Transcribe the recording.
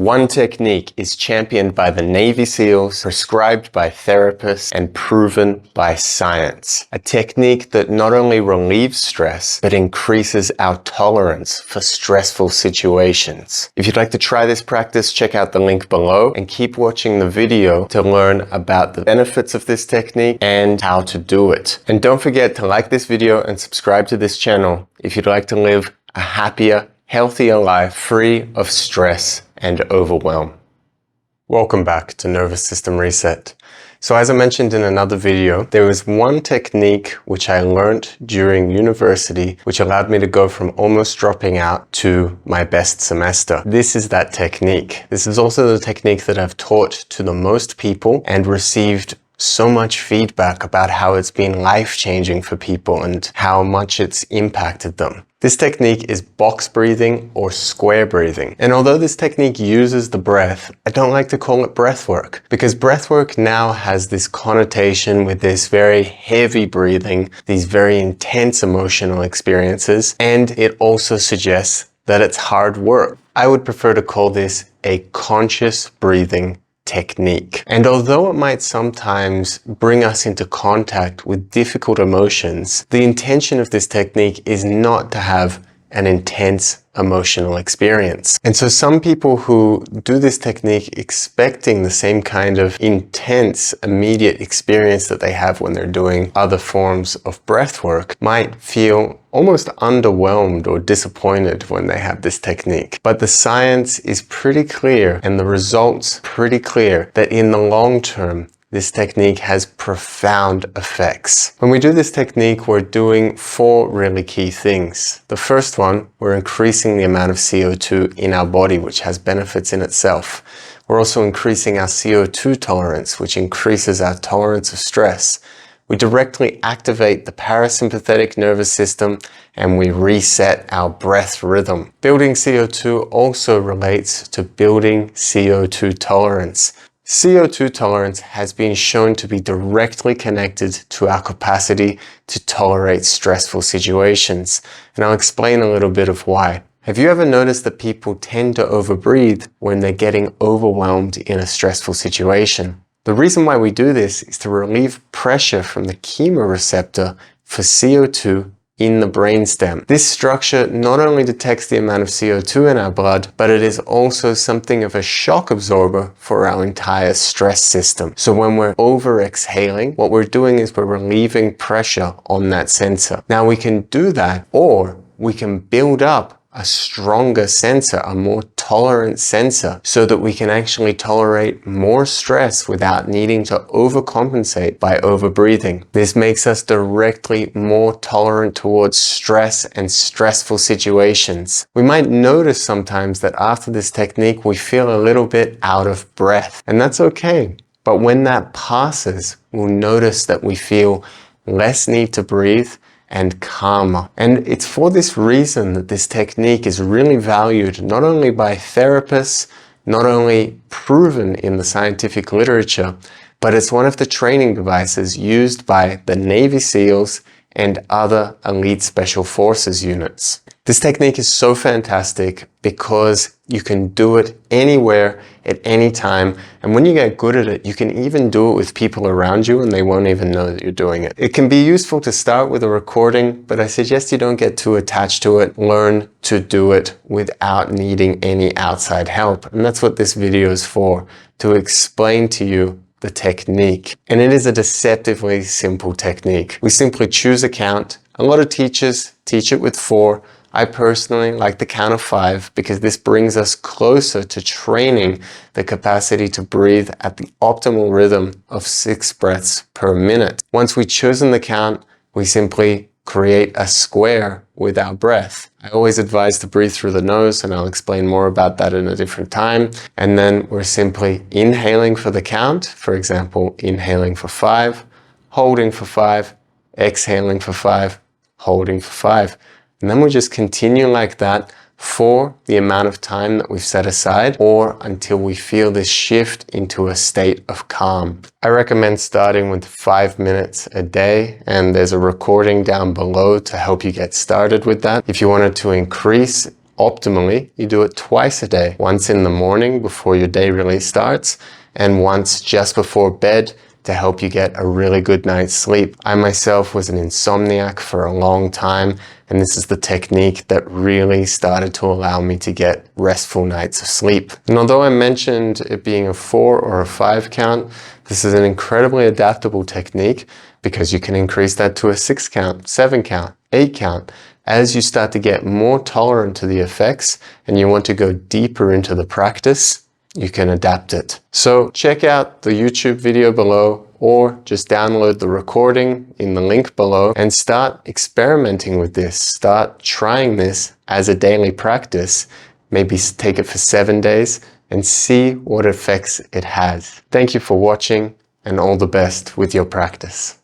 One technique is championed by the Navy SEALs, prescribed by therapists, and proven by science. A technique that not only relieves stress, but increases our tolerance for stressful situations. If you'd like to try this practice, check out the link below and keep watching the video to learn about the benefits of this technique and how to do it. And don't forget to like this video and subscribe to this channel if you'd like to live a happier, healthier life free of stress and overwhelm. Welcome back to Nervous System Reset. So as I mentioned in another video, there was one technique which I learned during university which allowed me to go from almost dropping out to my best semester. This is that technique. This is also the technique that I've taught to the most people and received so much feedback about how it's been life-changing for people and how much it's impacted them. This technique is box breathing or square breathing. And although this technique uses the breath, I don't like to call it breath work because breath work now has this connotation with this very heavy breathing, these very intense emotional experiences, and it also suggests that it's hard work. I would prefer to call this a conscious breathing technique. And although it might sometimes bring us into contact with difficult emotions, the intention of this technique is not to have an intense emotional experience. And so some people who do this technique expecting the same kind of intense, immediate experience that they have when they're doing other forms of breath work might feel almost underwhelmed or disappointed when they have this technique. But the science is pretty clear and the results pretty clear that in the long term, this technique has profound effects. When we do this technique, we're doing 4 really key things. The first one, we're increasing the amount of CO2 in our body, which has benefits in itself. We're also increasing our CO2 tolerance, which increases our tolerance of stress. We directly activate the parasympathetic nervous system and we reset our breath rhythm. Building CO2 also relates to building CO2 tolerance. CO2 tolerance has been shown to be directly connected to our capacity to tolerate stressful situations. And I'll explain a little bit of why. Have you ever noticed that people tend to overbreathe when they're getting overwhelmed in a stressful situation? The reason why we do this is to relieve pressure from the chemoreceptor for CO2 in the brainstem. This structure not only detects the amount of CO2 in our blood, but it is also something of a shock absorber for our entire stress system. So when we're over exhaling, what we're doing is we're relieving pressure on that sensor. Now we can do that, or we can build up a stronger sensor, a more tolerant sensor, so that we can actually tolerate more stress without needing to overcompensate by overbreathing. This makes us directly more tolerant towards stress and stressful situations. We might notice sometimes that after this technique, we feel a little bit out of breath, and that's okay. But when that passes, we'll notice that we feel less need to breathe and calmer. And it's for this reason that this technique is really valued not only by therapists, not only proven in the scientific literature, but it's one of the training devices used by the Navy SEALs and other elite special forces units. This technique is so fantastic because you can do it anywhere at any time, and when you get good at it, you can even do it with people around you and they won't even know that you're doing it. It can be useful to start with a recording, but I suggest you don't get too attached to it. Learn to do it without needing any outside help, and that's what this video is for, to explain to you the technique. And it is a deceptively simple technique. We simply choose a count. A lot of teachers teach it with 4. I personally like the count of 5 because this brings us closer to training the capacity to breathe at the optimal rhythm of 6 breaths per minute. Once we've chosen the count, we simply create a square with our breath. I always advise to breathe through the nose, and I'll explain more about that in a different time. And then we're simply inhaling for the count. For example, inhaling for 5, holding for 5, exhaling for 5, holding for 5. And then we just continue like that for the amount of time that we've set aside, or until we feel this shift into a state of calm. I recommend starting with 5 minutes a day, and there's a recording down below to help you get started with that. If you wanted to increase optimally, you do it twice a day. Once in the morning before your day really starts, and once just before bed to help you get a really good night's sleep. I myself was an insomniac for a long time, and this is the technique that really started to allow me to get restful nights of sleep. And although I mentioned it being a 4 or a 5 count, this is an incredibly adaptable technique because you can increase that to a 6 count, 7 count, 8 count. As you start to get more tolerant to the effects and you want to go deeper into the practice, you can adapt it. So check out the YouTube video below or just download the recording in the link below and start experimenting with this. Start trying this as a daily practice. Maybe take it for 7 days and see what effects it has. Thank you for watching and all the best with your practice.